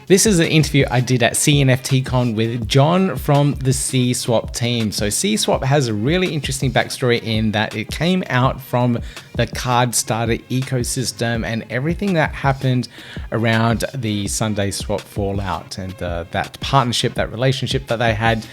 This is an interview I did at CNFTCon with John from the CSwap team. So CSwap has a really interesting backstory in that it came out from the Cardstarter ecosystem and everything that happened around the SundaeSwap fallout, and that partnership, that relationship that they had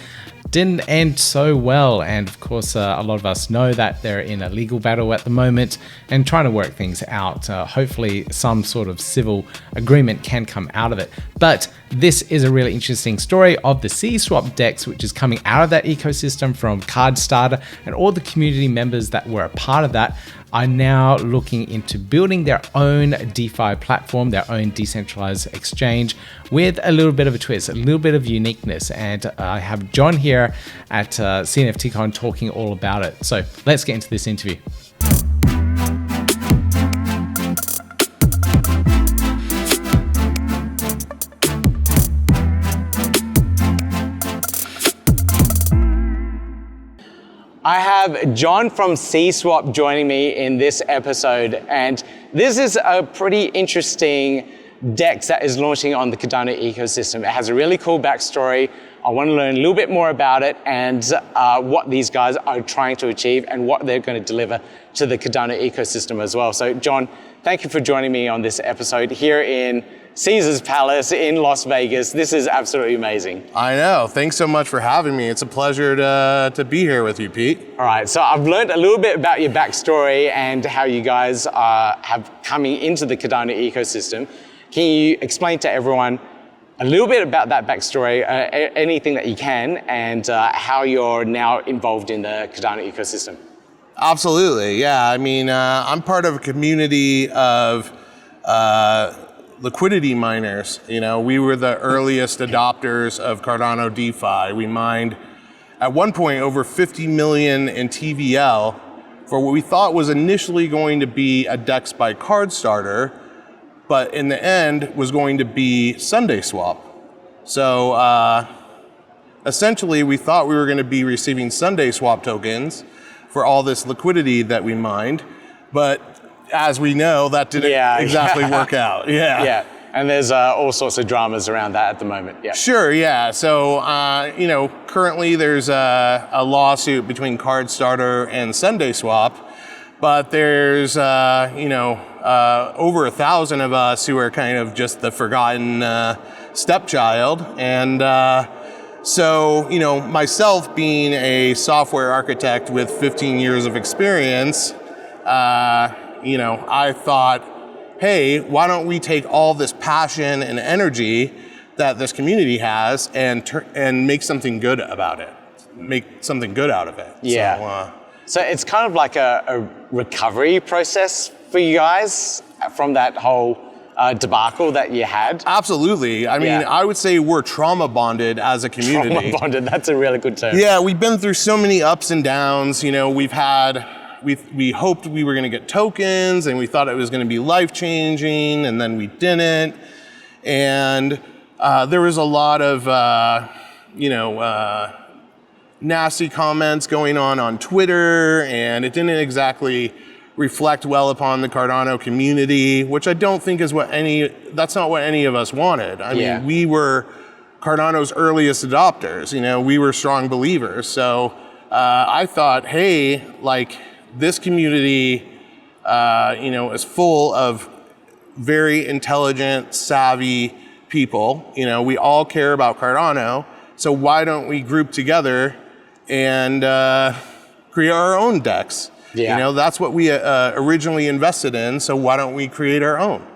didn't end so well. And of course, a lot of us know that they're in a legal battle at the moment and trying to work things out. Hopefully some sort of civil agreement can come out of it. But this is a really interesting story of the CSwapDEX, which is coming out of that ecosystem from Cardstarter, and all the community members that were a part of that are now looking into building their own DeFi platform, their own decentralized exchange with a little bit of a twist, a little bit of uniqueness. And I have John here at CNFTCon talking all about it. So let's get into this interview. I have John from CSwap joining me in this episode, and this is a pretty interesting DEX that is launching on the Cardano ecosystem. It has a really cool backstory. I want to learn a little bit more about it and what these guys are trying to achieve and what they're going to deliver to the Cardano ecosystem as well. So John, thank you for joining me on this episode here in Caesar's Palace in Las Vegas. This is absolutely amazing. I know. Thanks so much for having me. It's a pleasure to be here with you, Pete. All right. So I've learned a little bit about your backstory and how you guys have coming into the Cardano ecosystem. Can you explain to everyone a little bit about that backstory, anything that you can, and how you're now involved in the Cardano ecosystem? Absolutely. Yeah. I mean, I'm part of a community of liquidity miners. You know, we were the earliest adopters of Cardano DeFi. We mined at one point over 50 million in TVL for what we thought was initially going to be a DEX by Cardstarter, but in the end was going to be SundaeSwap. So essentially we thought we were going to be receiving SundaeSwap tokens for all this liquidity that we mined, but as we know, that didn't exactly work out. Yeah, and there's all sorts of dramas around that at the moment. Yeah. Sure, yeah. So, you know, currently there's a lawsuit between Cardstarter and SundaeSwap, but there's, you know, over 1,000 of us who are kind of just the forgotten stepchild. And so, you know, myself being a software architect with 15 years of experience, you know, I thought, hey, why don't we take all this passion and energy that this community has and make something good about it, make something good out of it. Yeah. So it's kind of like a recovery process for you guys from that whole debacle that you had? Absolutely. I mean, I would say we're trauma bonded as a community. Trauma bonded, that's a really good term. Yeah, we've been through so many ups and downs. You know, we hoped we were going to get tokens and we thought it was going to be life-changing, and then we didn't. And there was a lot of, you know, nasty comments going on Twitter, and it didn't exactly reflect well upon the Cardano community, which I don't think is that's not what any of us wanted. I mean, we were Cardano's earliest adopters, you know, we were strong believers. So I thought, hey, like, this community, you know, is full of very intelligent, savvy people. You know, we all care about Cardano, so why don't we group together and create our own DEX? Yeah. You know, that's what we originally invested in, so why don't we create our own?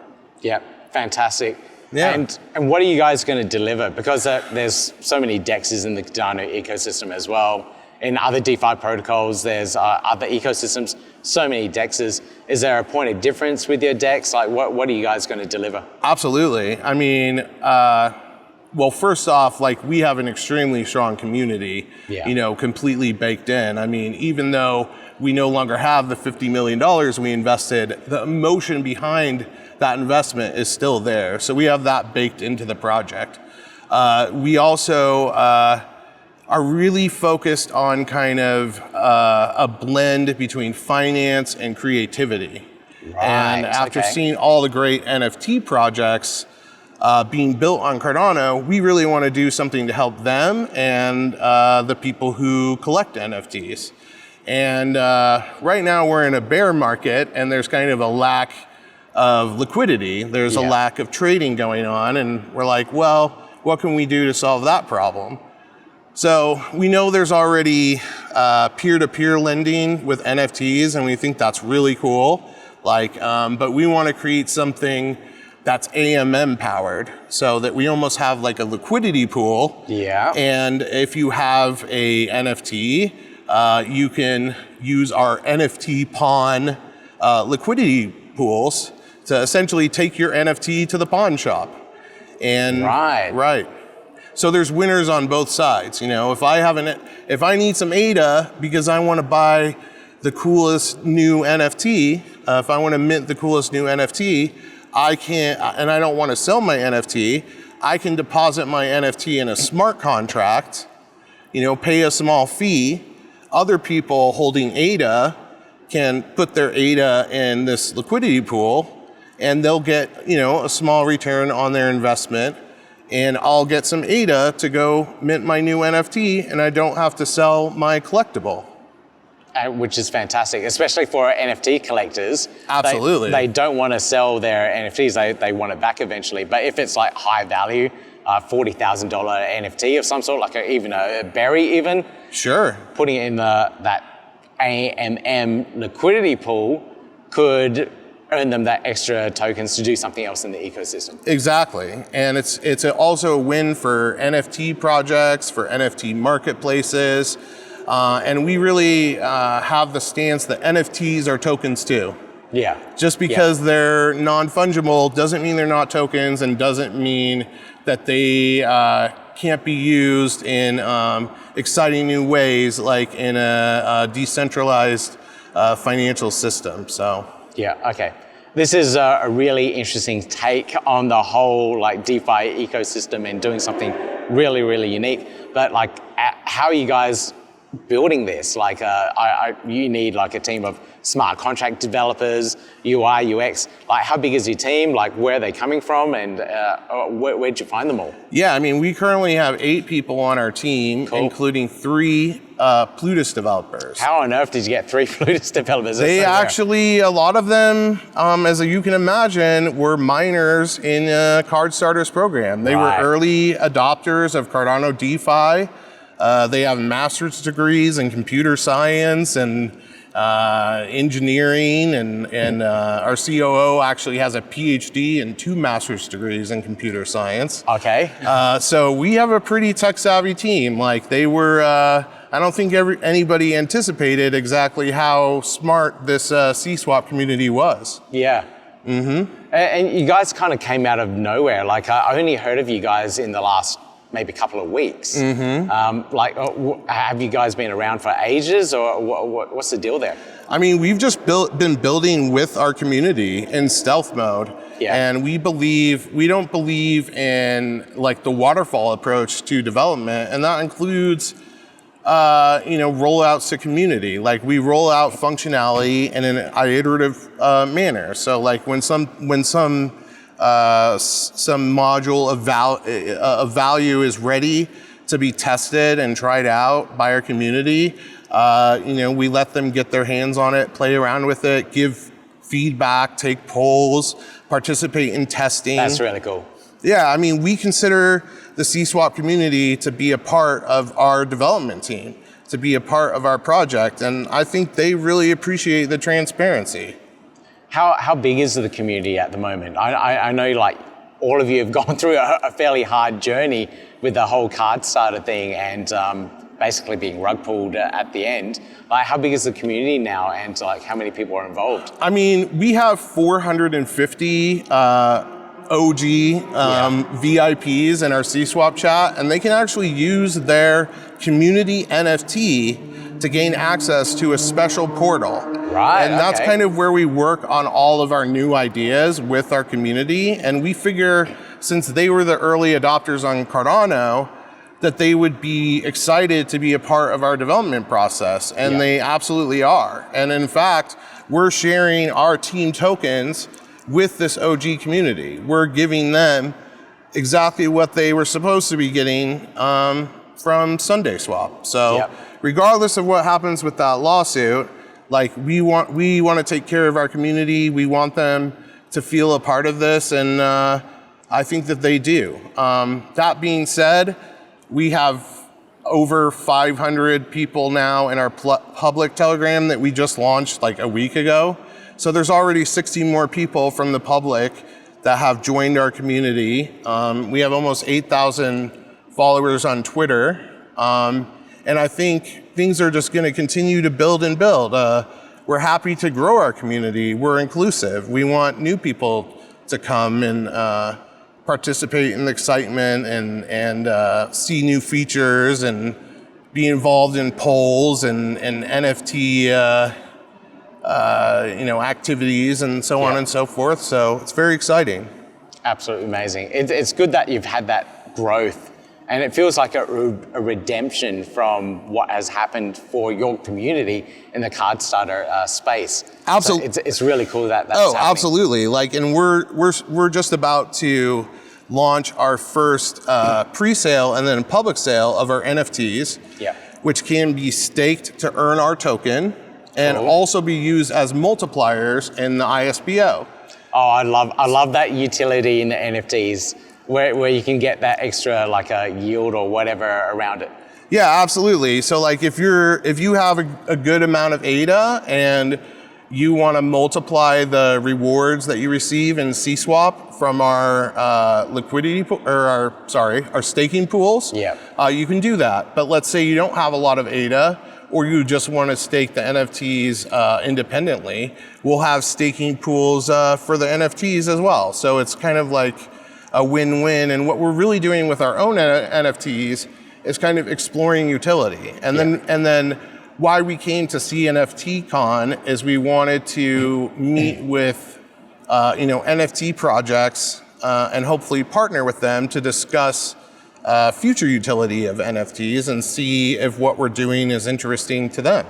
Yeah, fantastic. Yeah. And what are you guys going to deliver? Because there's so many DEXs in the Cardano ecosystem as well. In other DeFi protocols, there's other ecosystems, so many DEXs. Is there a point of difference with your DEX? Like, what are you guys going to deliver? Absolutely. I mean, well, first off, like, we have an extremely strong community, you know, completely baked in. I mean, even though we no longer have the $50 million we invested, the emotion behind that investment is still there. So we have that baked into the project. We also are really focused on kind of a blend between finance and creativity. Right, and after seeing all the great NFT projects, being built on Cardano, we really want to do something to help them and the people who collect NFTs. And right now we're in a bear market and there's kind of a lack of liquidity. There's a lack of trading going on, and we're like, well, what can we do to solve that problem? So we know there's already peer-to-peer lending with NFTs, and we think that's really cool. But we want to create something that's AMM powered, so that we almost have like a liquidity pool. Yeah. And if you have a NFT, you can use our NFTCon liquidity pools to essentially take your NFT to the pawn shop. And right. So there's winners on both sides. You know, if I need some ADA because I want to buy the coolest new NFT, if I want to mint the coolest new NFT, I can't, and I don't want to sell my NFT, I can deposit my NFT in a smart contract, you know, pay a small fee. Other people holding ADA can put their ADA in this liquidity pool, and they'll get, you know, a small return on their investment, and I'll get some ADA to go mint my new NFT, and I don't have to sell my collectible. Which is fantastic, especially for NFT collectors. Absolutely. They don't want to sell their NFTs, they want it back eventually. But if it's like high value, $40,000 NFT of some sort, like even a berry even. Sure. Putting it in that AMM liquidity pool could earn them that extra tokens to do something else in the ecosystem. Exactly, and it's also a win for NFT projects, for NFT marketplaces. And we really have the stance that NFTs are tokens too. Yeah. Just because they're non-fungible doesn't mean they're not tokens, and doesn't mean that they can't be used in exciting new ways, like in a decentralized financial system. So. Yeah, okay. This is a really interesting take on the whole like DeFi ecosystem and doing something really, really unique. But like, how are you guys building this? Like, you need like a team of smart contract developers, UI, UX. Like, how big is your team? Like, where are they coming from? And where'd you find them all? Yeah, I mean, we currently have 8 people on our team, including 3 Plutus developers. How on earth did you get 3 Plutus developers? They actually, a lot of them, as you can imagine, were minors in Cardstarter's program. They were early adopters of Cardano DeFi. They have master's degrees in computer science and engineering, and our COO actually has a PhD and 2 master's degrees in computer science. Okay. So we have a pretty tech savvy team. Like, they were, I don't think anybody anticipated exactly how smart this CSwap community was. Yeah. Mm-hmm. And you guys kind of came out of nowhere. Like, I only heard of you guys in the last maybe a couple of weeks. Mm-hmm. Have you guys been around for ages, or what's the deal there? I mean, we've just been building with our community in stealth mode. Yeah. And we don't believe in like the waterfall approach to development, and that includes rollouts to community. Like, we roll out functionality in an iterative manner. So like when some module of value is ready to be tested and tried out by our community, we let them get their hands on it, play around with it, give feedback, take polls, participate in testing. That's really cool. Yeah, I mean, we consider the CSwap community to be a part of our development team, to be a part of our project, and I think they really appreciate the transparency. How big is the community at the moment? I know like all of you have gone through a fairly hard journey with the whole Cardstarter thing and basically being rug pulled at the end. Like, how big is the community now, and like how many people are involved? I mean, we have 450 OG VIPs in our CSwap chat, and they can actually use their community NFT to gain access to a special portal. Right. And that's kind of where we work on all of our new ideas with our community. And we figure, since they were the early adopters on Cardano, that they would be excited to be a part of our development process. And they absolutely are. And in fact, we're sharing our team tokens with this OG community. We're giving them exactly what they were supposed to be getting from SundaeSwap. So Yep. regardless of what happens with that lawsuit, like we want to take care of our community. We want them to feel a part of this, and I think that they do. That being said, we have over 500 people now in our public Telegram that we just launched like a week ago. So there's already 60 more people from the public that have joined our community. We have almost 8,000 followers on Twitter. And I think things are just gonna continue to build and build. We're happy to grow our community. We're inclusive. We want new people to come and participate in the excitement and see new features and be involved in polls and NFT activities and so on and so forth. So it's very exciting. Absolutely amazing. It's good that you've had that growth, and it feels like a redemption from what has happened for your community in the Cardstarter space. Absolutely, so it's really cool that that's happening. Absolutely. Like, and we're just about to launch our first pre-sale and then public sale of our NFTs, which can be staked to earn our token and also be used as multipliers in the ISPO. Oh, I love that utility in the NFTs where you can get that extra like a yield or whatever around it. Yeah, absolutely. So like if you have a good amount of ADA and you want to multiply the rewards that you receive in CSwap from our our staking pools, you can do that. But let's say you don't have a lot of ADA, or you just want to stake the NFTs independently, we'll have staking pools for the NFTs as well. So it's kind of like a win-win. And what we're really doing with our own NFTs is kind of exploring utility. And then why we came to CNFTCon is we wanted to meet with NFT projects and hopefully partner with them to discuss future utility of NFTs and see if what we're doing is interesting to them.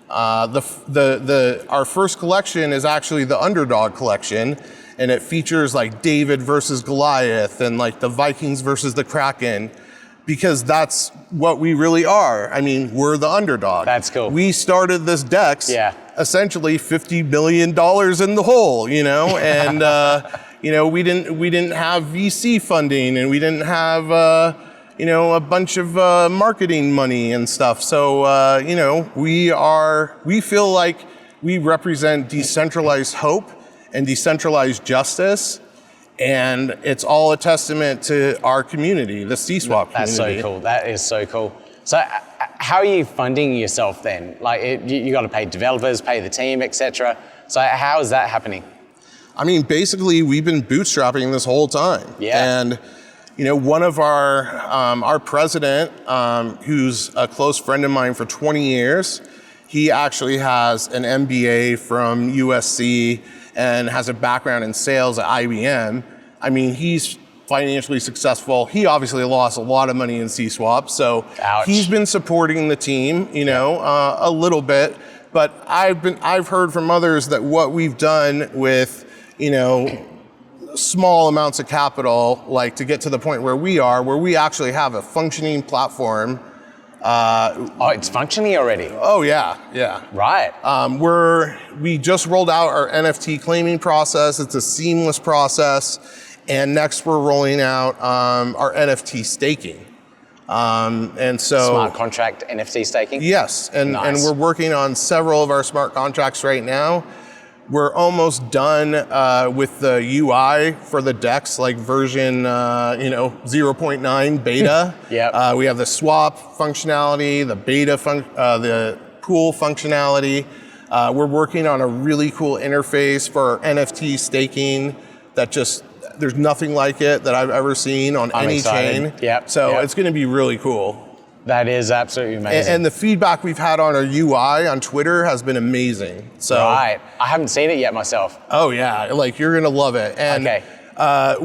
Our first collection is actually the Underdog collection, and it features like David versus Goliath and like the Vikings versus the Kraken, because that's what we really are. I mean, we're the underdog. That's cool. We started this DEX essentially $50 million in the hole, and we didn't have VC funding, and we didn't have a bunch of marketing money and stuff. So we feel like we represent decentralized hope and decentralized justice. And it's all a testament to our community, the CSwap community. That's so cool. That is so cool. So how are you funding yourself then? Like you got to pay developers, pay the team, etc. So how is that happening? I mean, basically, we've been bootstrapping this whole time. Yeah. And one of our president, who's a close friend of mine for 20 years, he actually has an MBA from USC and has a background in sales at IBM. I mean, he's financially successful. He obviously lost a lot of money in CSwap, so he's been supporting the team, a little bit. But I've heard from others that what we've done with, small amounts of capital, like to get to the point where we actually have a functioning platform. It's functioning already? Oh yeah. Right. We just rolled out our NFT claiming process. It's a seamless process. And next we're rolling out our NFT staking. And so smart contract NFT staking? Yes, and we're working on several of our smart contracts right now. We're almost done with the UI for the DEX, like version 0.9 beta. We have the swap functionality, the beta the pool functionality. We're working on a really cool interface for NFT staking that there's nothing like it that I've ever seen on any chain. So it's going to be really cool. That is absolutely amazing. And the feedback we've had on our UI on Twitter has been amazing. So right. I haven't seen it yet myself. Oh yeah, like you're gonna love it. And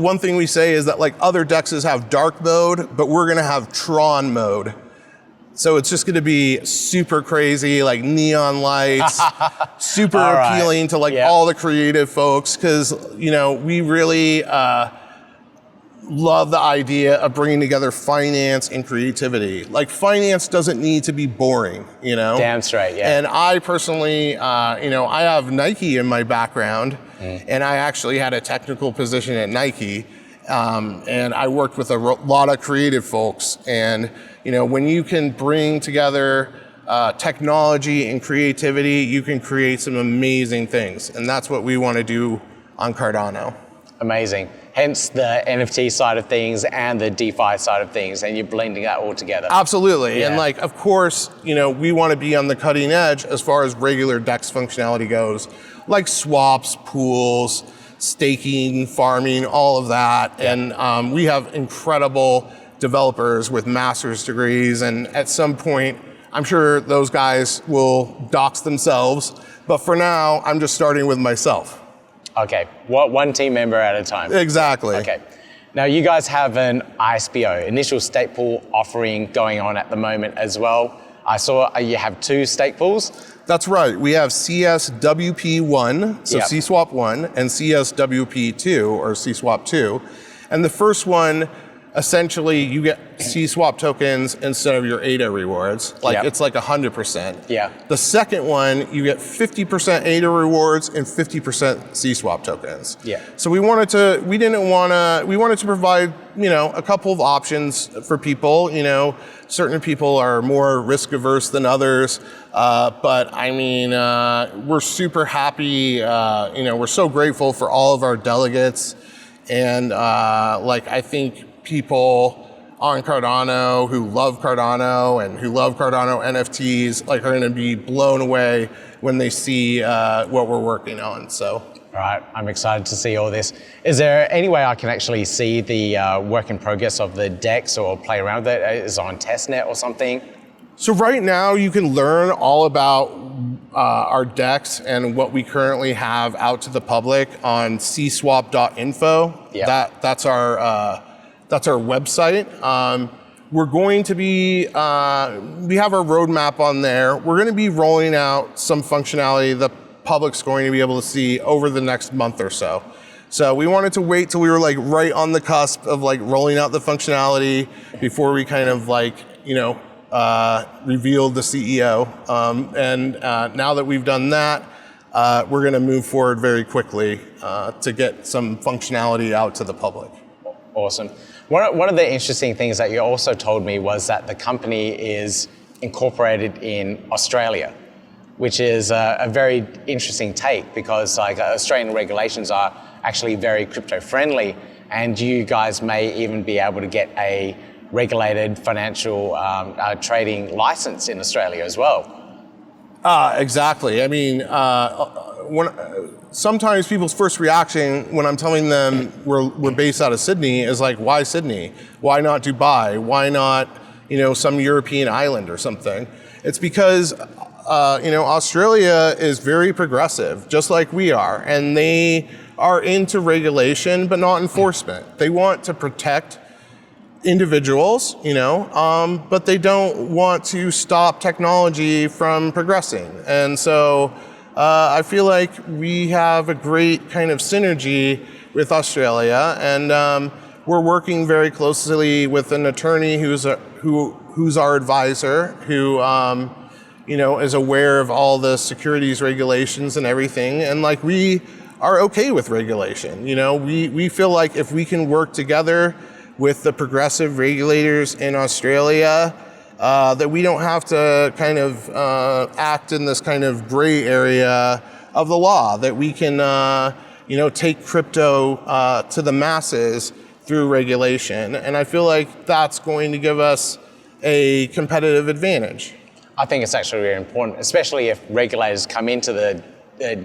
one thing we say is that like other DEXs have dark mode, but we're gonna have Tron mode. So it's just gonna be super crazy, like neon lights, super appealing to like all the creative folks, because we really love the idea of bringing together finance and creativity. Like, finance doesn't need to be boring, you know? Damn straight, yeah. And I personally, I have Nike in my background, and I actually had a technical position at Nike, and I worked with a lot of creative folks. And, when you can bring together technology and creativity, you can create some amazing things. And that's what we want to do on Cardano. Amazing. Hence the NFT side of things and the DeFi side of things, and you're blending that all together. Absolutely. Yeah. And of course, we want to be on the cutting edge as far as regular DEX functionality goes, like swaps, pools, staking, farming, all of that. Yeah. And we have incredible developers with master's degrees. And at some point, I'm sure those guys will dox themselves. But for now, I'm just starting with myself. Okay, one team member at a time. Exactly. Okay. Now you guys have an ISPO, initial stake pool offering going on at the moment as well. I saw you have 2 stake pools. That's right. We have CSWP1, so CSwap1, and CSWP2, or CSwap2. And the first one, essentially, you get CSwap tokens instead of your ADA rewards. It's like 100%. Yeah. The second one, you get 50% ADA rewards and 50% CSwap tokens. Yeah. So we wanted to provide, a couple of options for people. Certain people are more risk averse than others. But I mean, we're super happy. We're so grateful for all of our delegates. And I think people on Cardano who love Cardano and who love Cardano NFTs are going to be blown away when they see what we're working on. So, all right, I'm excited to see all this. Is there any way I can actually see the work in progress of the DEX or play around with it? Is it on testnet or something? So right now you can learn all about our DEX and what we currently have out to the public on CSwapDEX.info. Yeah. That's our website. We're going to be, we have our roadmap on there. We're going to be rolling out some functionality the public's going to be able to see over the next month or so. So we wanted to wait till we were right on the cusp of rolling out the functionality before we kind of revealed the CEO. And now that we've done that, we're going to move forward very quickly to get some functionality out to the public. Awesome. One of the interesting things that you also told me was that the company is incorporated in Australia, which is a very interesting take because Australian regulations are actually very crypto friendly, and you guys may even be able to get a regulated financial trading license in Australia as well. Exactly. I mean, sometimes people's first reaction when I'm telling them we're based out of Sydney is why Sydney? Why not Dubai? Why not, some European island or something? It's because, Australia is very progressive, just like we are, and they are into regulation, but not enforcement. They want to protect individuals, but they don't want to stop technology from progressing. And so I feel like we have a great kind of synergy with Australia, and we're working very closely with an attorney who's our advisor, who is aware of all the securities regulations and everything, and we are okay with regulation. We feel like if we can work together with the progressive regulators in Australia, that we don't have to kind of act in this kind of gray area of the law, that we can take crypto to the masses through regulation. And I feel like that's going to give us a competitive advantage. I think it's actually really important, especially if regulators come into the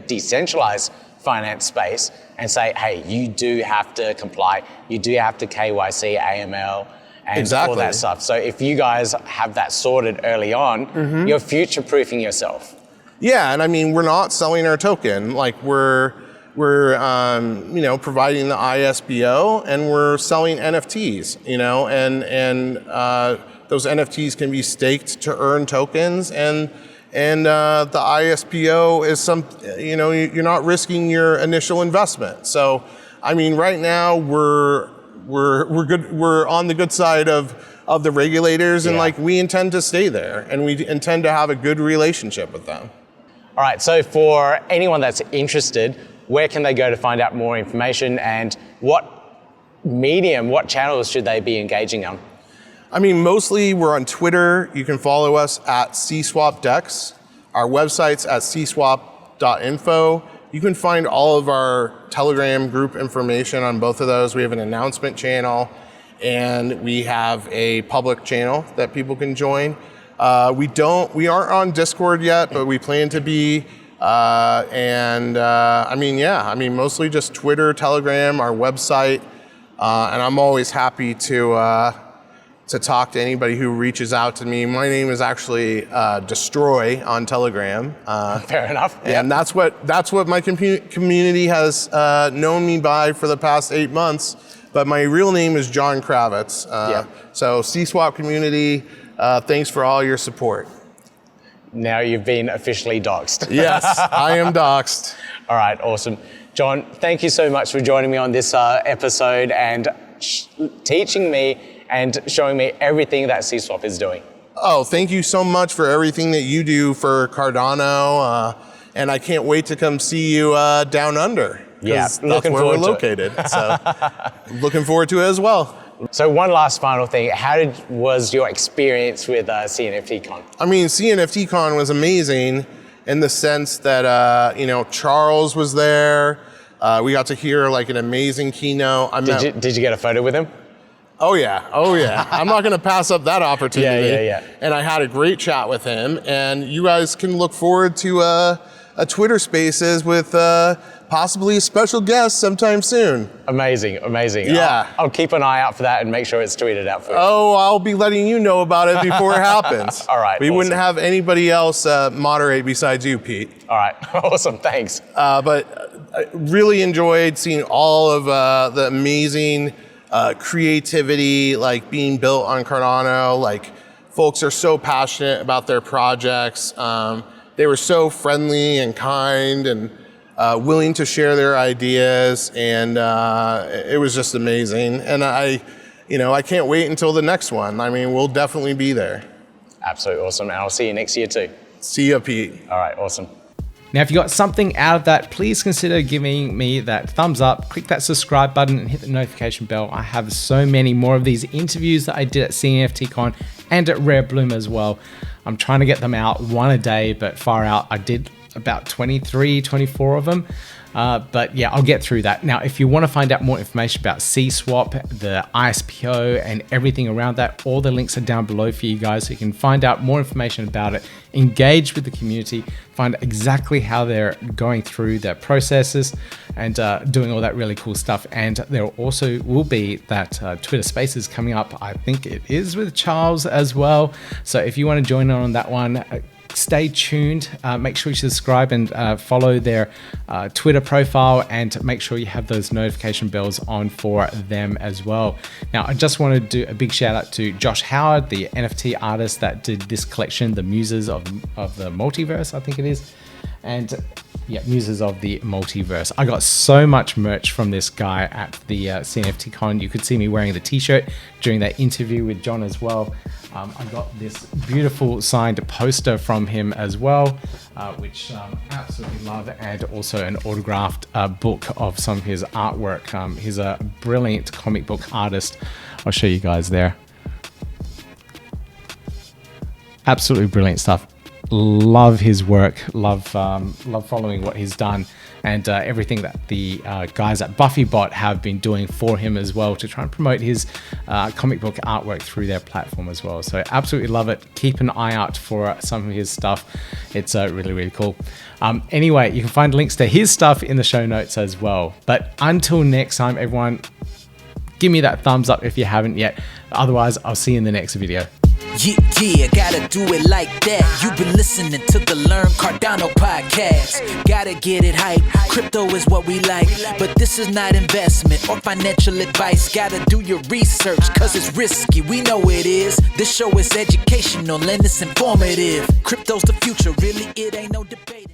decentralized finance space and say, hey, you do have to comply, you do have to KYC, AML, and all that stuff. So if you guys have that sorted early on, you're future-proofing yourself. Yeah, and I mean, we're not selling our token. We're providing the ISPO, and we're selling NFTs, and those NFTs can be staked to earn tokens, and the ISPO is you're not risking your initial investment. So, I mean, right now we're good. We're on the good side of the regulators, and like we intend to stay there, and we intend to have a good relationship with them. All right. So for anyone that's interested, where can they go to find out more information, and what channels should they be engaging on? I mean, mostly we're on Twitter. You can follow us at CSwapDEX. Our website's at CSwap.info. You can find all of our Telegram group information on both of those. We have an announcement channel, and we have a public channel that people can join. We aren't on Discord yet, but we plan to be. Mostly just Twitter, Telegram, our website, and I'm always happy to talk to anybody who reaches out to me. My name is actually Destroy on Telegram. Fair enough. And that's what my community has known me by for the past 8 months. But my real name is John Kravitz. So CSwap community, thanks for all your support. Now you've been officially doxxed. Yes, I am doxxed. All right, awesome. John, thank you so much for joining me on this episode and teaching me and showing me everything that CSwap is doing. Oh, thank you so much for everything that you do for Cardano. And I can't wait to come see you down under. Yeah, that's where we're located. So looking forward to it as well. So one last final thing, was your experience with CNFTCon? I mean, CNFTCon was amazing in the sense that, Charles was there. We got to hear like an amazing keynote. Did you get a photo with him? Oh yeah. I'm not going to pass up that opportunity. Yeah. And I had a great chat with him. And you guys can look forward to a Twitter Spaces with possibly a special guest sometime soon. Amazing. Yeah. I'll keep an eye out for that and make sure it's tweeted out for you. Oh, I'll be letting you know about it before it happens. All right. We wouldn't have anybody else moderate besides you, Pete. All right. Awesome. Thanks. But I really enjoyed seeing all of the amazing creativity like being built on Cardano. Like folks are so passionate about their projects. They were so friendly and kind and willing to share their ideas, and it was just amazing. And I can't wait until the next one. I mean, we'll definitely be there. Absolutely awesome. And I'll see you next year too. See ya, Pete. All right, awesome. Now, if you got something out of that, please consider giving me that thumbs up, click that subscribe button and hit the notification bell. I have so many more of these interviews that I did at CNFTCon and at Rare Bloom as well. I'm trying to get them out one a day, but far out. I did about 23, 24 of them. But yeah, I'll get through that. Now, if you want to find out more information about CSwap, the ISPO, and everything around that, all the links are down below for you guys, so you can find out more information about it, engage with the community, find exactly how they're going through their processes and doing all that really cool stuff. And there also will be that Twitter Spaces coming up. I think it is with Charles as well. So if you want to join on that one, stay tuned. Make sure you subscribe and follow their Twitter profile, and make sure you have those notification bells on for them as well. Now, I just want to do a big shout out to Josh Howard, the NFT artist that did this collection, the Muses of the Multiverse, I think it is. And yeah, Muses of the Multiverse. I got so much merch from this guy at the CNFTCon. You could see me wearing the t-shirt during that interview with John as well. I got this beautiful signed poster from him as well, which I absolutely love, and also an autographed book of some of his artwork. He's a brilliant comic book artist. I'll show you guys there. Absolutely brilliant stuff. Love his work, love following what he's done, and everything that the guys at BuffyBot have been doing for him as well to try and promote his comic book artwork through their platform as well. So absolutely love it. Keep an eye out for some of his stuff. It's really, really cool. Anyway, you can find links to his stuff in the show notes as well. But until next time, everyone, give me that thumbs up if you haven't yet. Otherwise, I'll see you in the next video. Yeah, gotta do it like that. You've been listening to the Learn Cardano podcast. Gotta get it hype. Crypto is what we like, but this is not investment or financial advice. Gotta do your research, cause it's risky. We know it is. This show is educational and it's informative. Crypto's the future, really, it ain't no debate.